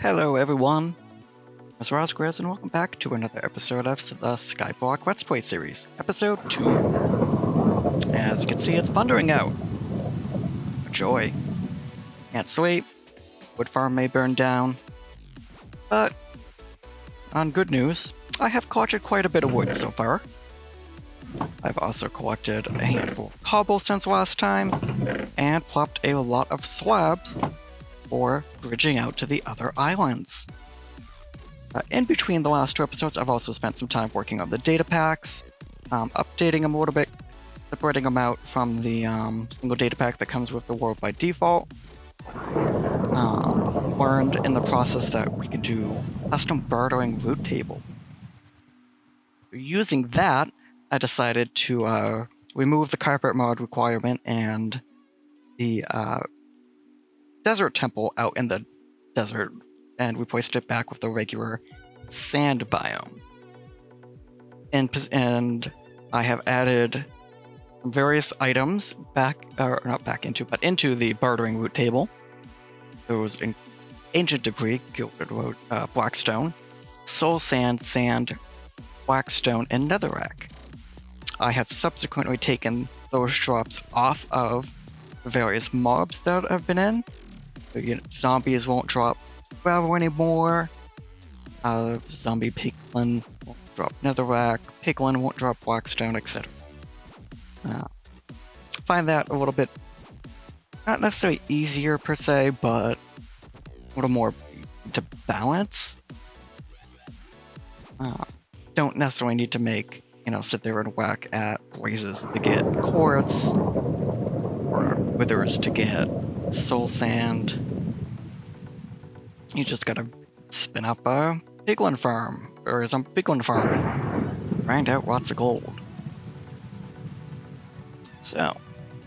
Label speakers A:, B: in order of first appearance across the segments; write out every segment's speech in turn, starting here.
A: Hello everyone, it's Rosgriz and welcome back to another episode of the Skyblock Let's Play series, episode 2. As you can see, it's thundering out. A joy. Can't sleep, wood farm may burn down, but on good news, I have collected quite a bit of wood so far. I've also collected a handful of cobble since last time, and plopped a lot of slabs for bridging out to the other islands. In between the last two episodes, I've also spent some time working on the data packs, updating them a little bit, separating them out from the single data pack that comes with the world by default. Learned in the process that we can do custom bartering route table. Using that, I decided to remove the carpet mod requirement and the desert temple out in the desert and replaced it back with the regular sand biome. And I have added various items into the bartering route table. There was ancient debris, gilded blackstone, soul sand, blackstone, and netherrack. I have subsequently taken those drops off of the various mobs that I've been in. So, zombies won't drop gravel anymore. Zombie Piglin won't drop netherrack. Piglin won't drop blackstone, etc. Find that a little bit, not necessarily easier per se, but a little more to balance. Don't necessarily need to sit there and whack at blazes to get quartz, or withers to get soul sand. You just gotta spin up a Piglin farm, or some Piglin farm, and grind out lots of gold. So,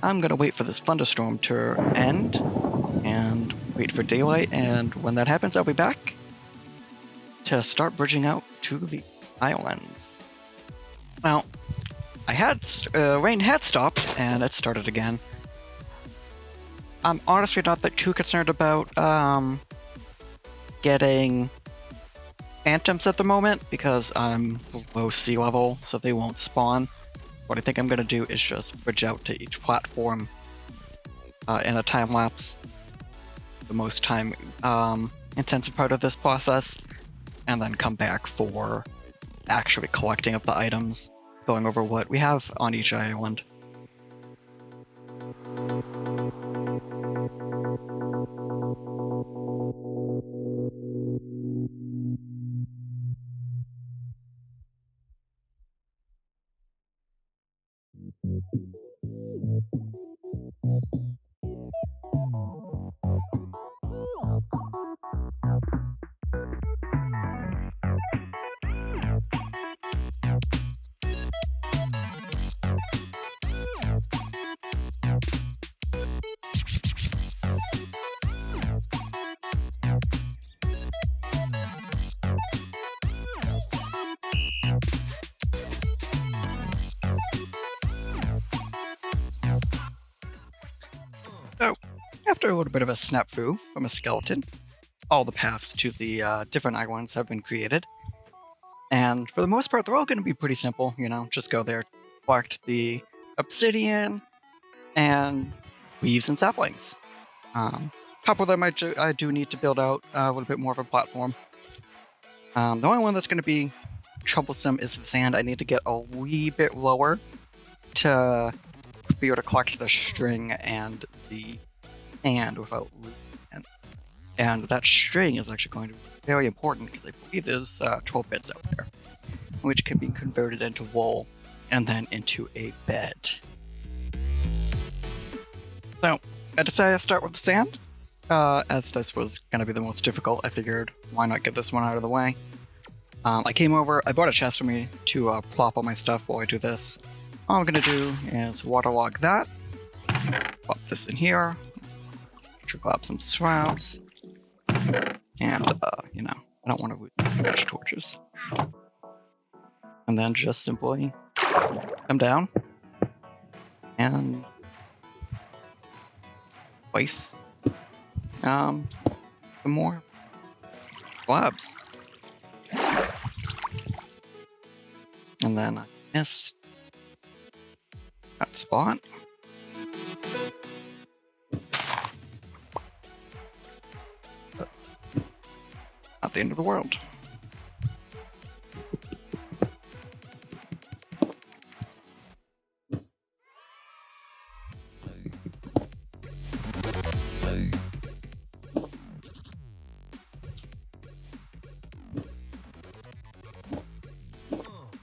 A: I'm gonna wait for this thunderstorm to end, and wait for daylight, and when that happens, I'll be back to start bridging out to the islands. Well, rain had stopped, and it started again. I'm honestly not that too concerned about getting phantoms at the moment because I'm below sea level, so they won't spawn. What I think I'm going to do is just bridge out to each platform in a time lapse, the most time intensive part of this process, and then come back for actually collecting up the items, going over what we have on each island. So, after a little bit of a snafu from a skeleton, all the paths to the different islands have been created. And for the most part, they're all going to be pretty simple, just go there, collect the obsidian, and leaves and saplings. A couple of them I do need to build out a little bit more of a platform. The only one that's going to be troublesome is the sand. I need to get a wee bit lower to be able to collect the string and the sand without losing it. And that string is actually going to be very important because I believe there's 12 bits out there, which can be converted into wool and then into a bed. So I decided to start with the sand. As this was going to be the most difficult, I figured why not get this one out of the way. I came over, I bought a chest for me to plop all my stuff while I do this. All I'm going to do is waterlog that, pop this in here, grab some shrouds, and, I don't want to lose match torches. And then just simply come down and place some more slabs. And then I missed that spot. But not the end of the world.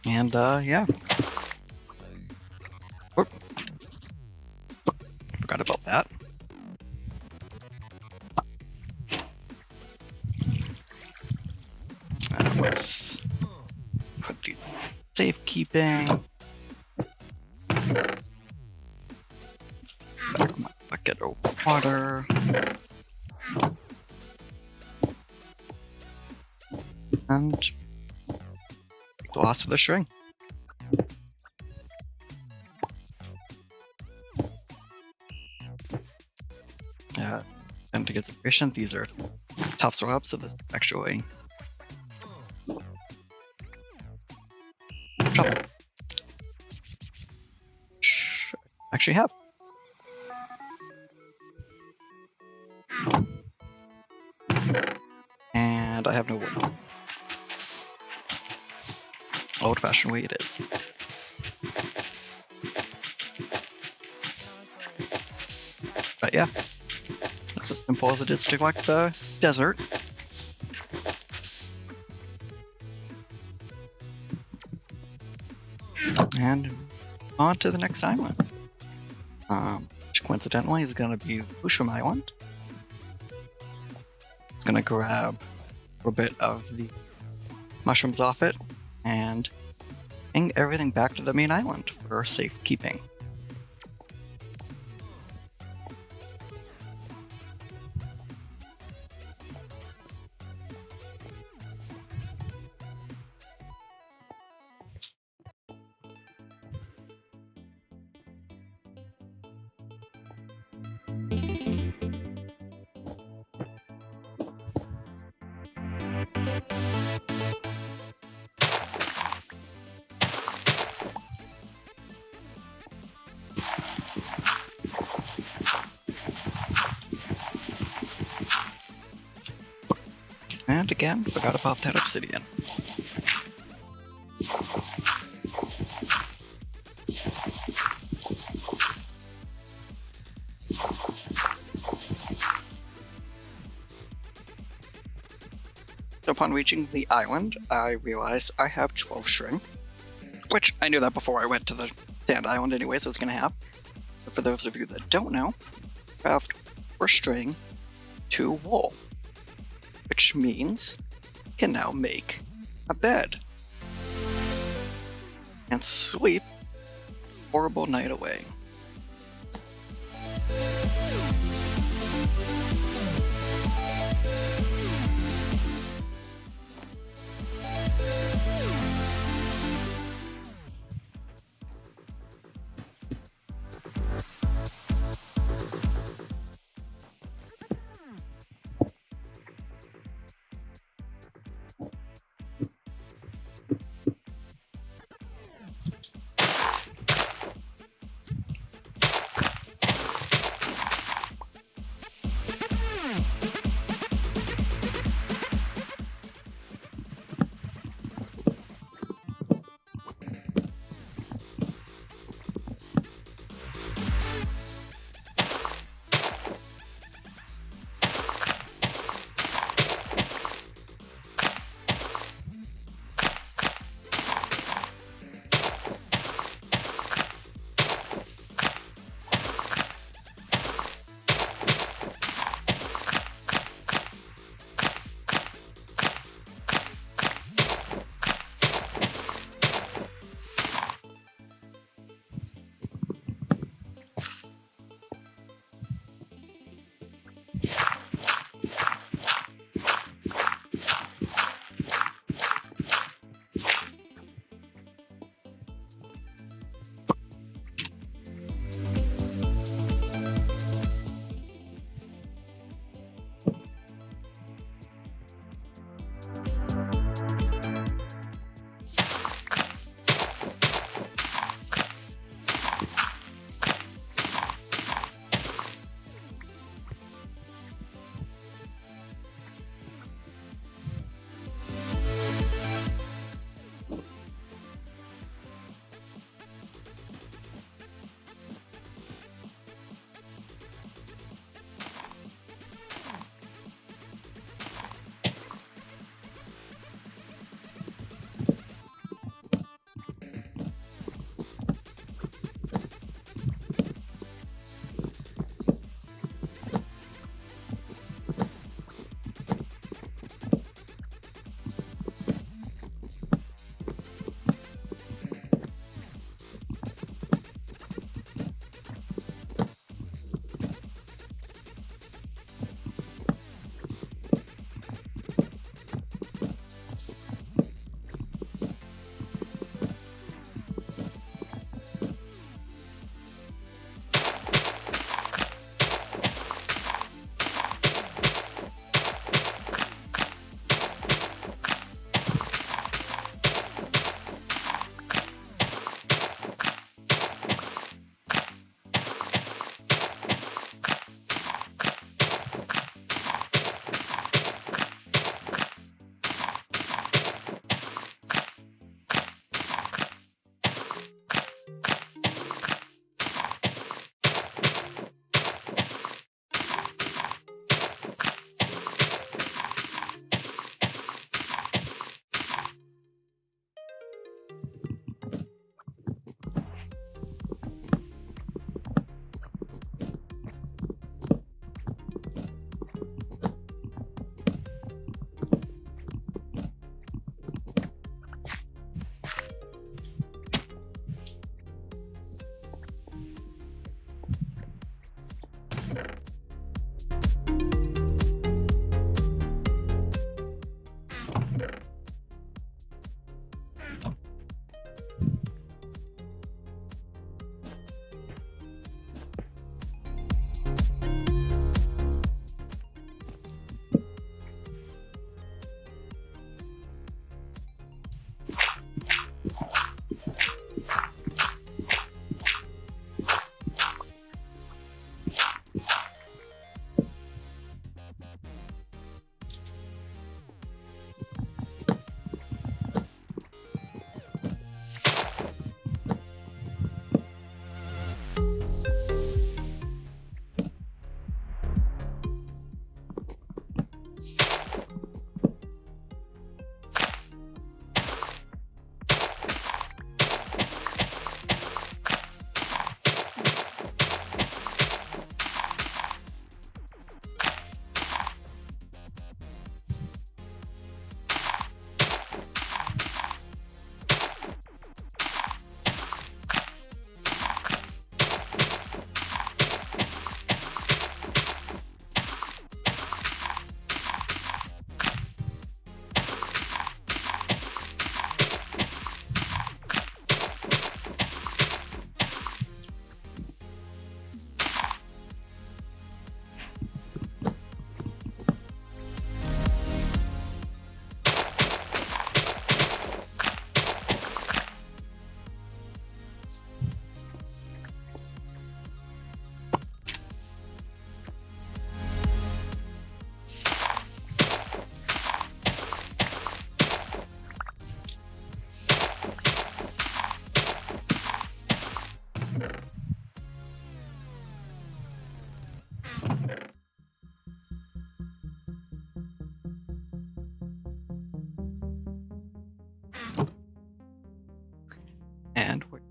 A: And yeah. Oh. Forgot about that. Let's put these safekeeping. Back my bucket of water. And the last of the string. And to get some efficient, these are tough slabs, so this is actually trouble. Actually have. And I have no wood. Old-fashioned way it is. But yeah, it's as simple as it is to collect the desert. And on to the next island. Which coincidentally is going to be Busham Island. It's going to grab a little bit of the mushrooms off it and bring everything back to the main island for safekeeping. And again, forgot about that obsidian. Upon reaching the island, I realized I have 12 string, which I knew that before I went to the sand island anyways I was going to have. But for those of you that don't know, craft 4 string, 2 wool, which means you can now make a bed and sleep a horrible night away.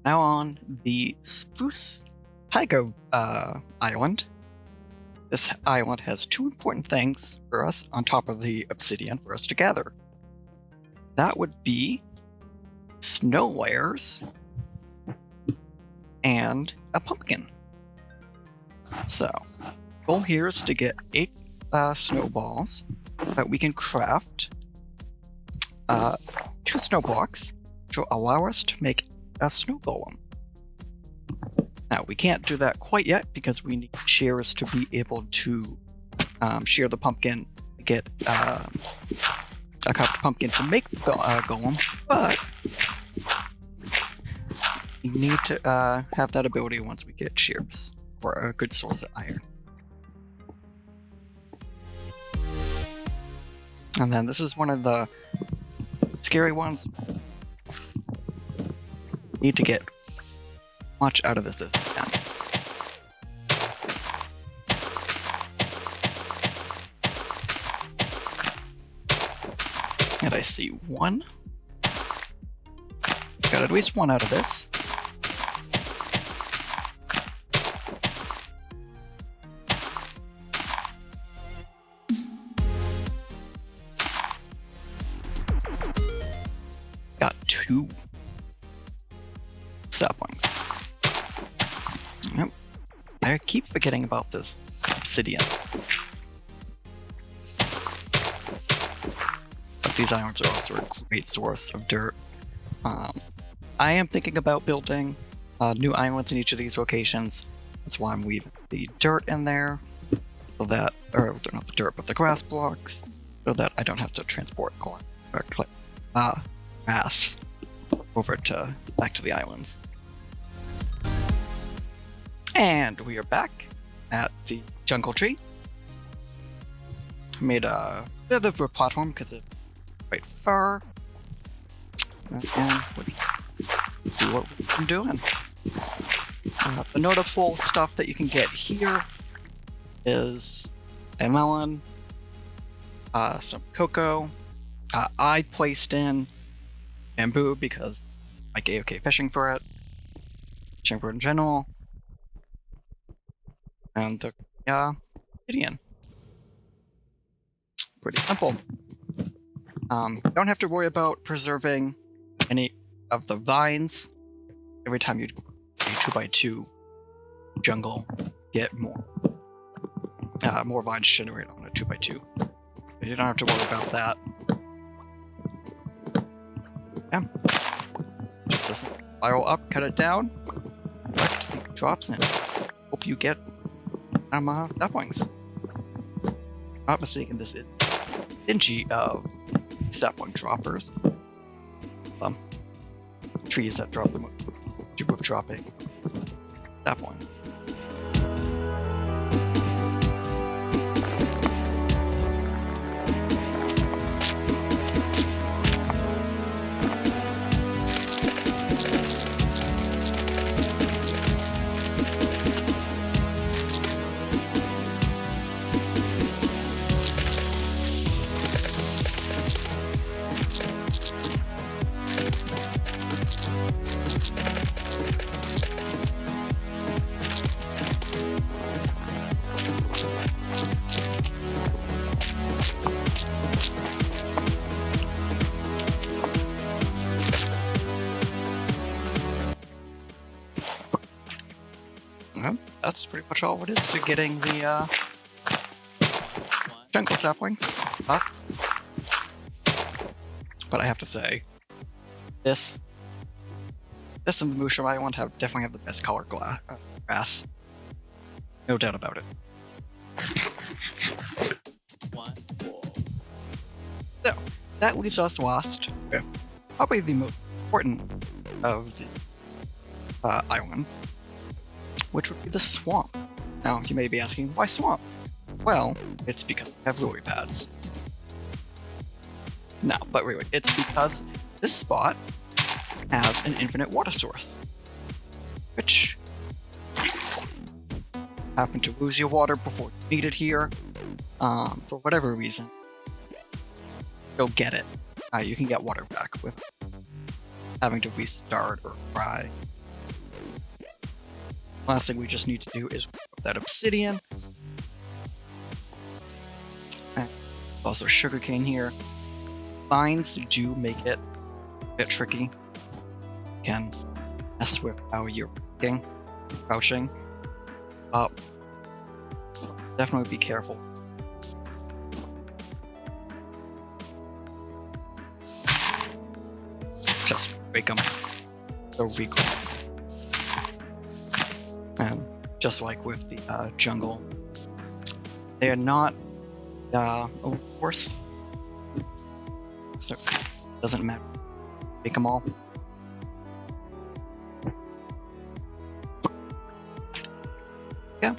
A: Now on the Spruce Tiger Island. This island has two important things for us on top of the obsidian for us to gather. That would be snow layers and a pumpkin. So, goal here is to get 8 snowballs that we can craft 2 snow blocks to allow us to make a snow golem. Now, we can't do that quite yet because we need shears to be able to shear the pumpkin to get a cup of pumpkin to make the golem, but we need to have that ability once we get shears or a good source of iron. And then this is one of the scary ones. Need to get much out of this as we can. And I see one. Got at least one out of this. Got 2 saplings. Yep. I keep forgetting about this obsidian. But these islands are also a great source of dirt. I am thinking about building new islands in each of these locations. That's why I'm leaving the dirt in there, so that, or not the dirt, but the grass blocks, so that I don't have to transport grass over to back to the islands. And we are back at the jungle tree. Made a bit of a platform because it's quite far. And we'll do what we've been doing. The notable stuff that you can get here is a melon, some cocoa. I placed in bamboo because I like AOK fishing for it in general. And the obsidian. Pretty simple. Don't have to worry about preserving any of the vines. Every time you do a 2x2 jungle, get more vines generated on a 2x2. But you don't have to worry about that. Yeah. Just spiral up, cut it down, collect drops in. Hope you get saplings. Not mistaken, this is stingy of sapling droppers. Trees that drop them with dropping sapling. That's pretty much all it is to getting the jungle saplings up. But I have to say, this and the Mushroom Island definitely have the best color grass. No doubt about it. So, that leaves us lost with probably the most important of the islands, which would be the swamp. Now, you may be asking, why swamp? Well, it's because we have lily pads. No, but really, it's because this spot has an infinite water source, which happen to lose your water before you need it here, for whatever reason. You'll get it. You can get water back with having to restart or fry Last thing we just need to do is put that obsidian. And also sugarcane here. Vines do make it a bit tricky. You can mess with how you're crouching. Definitely be careful. Just break them. They'll regrow. And just like with the jungle, they are not a horse, so it doesn't matter. Break them all. Yeah.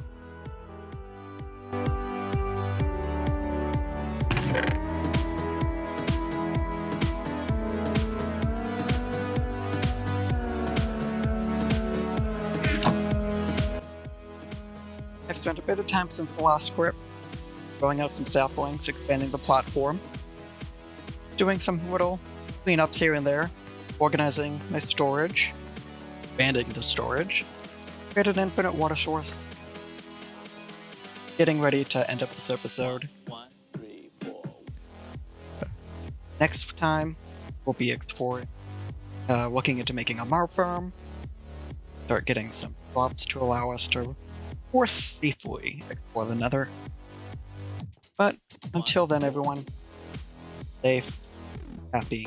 A: I've spent a bit of time since the last script, growing out some saplings, expanding the platform, doing some little cleanups here and there, organizing my storage, expanding the storage, created an infinite water source, getting ready to end up this episode.
B: 1, 3, 4.
A: Next time, we'll be exploring, looking into making a mar farm, start getting some crops to allow us to more safely explore the nether. But until then, everyone, safe, happy,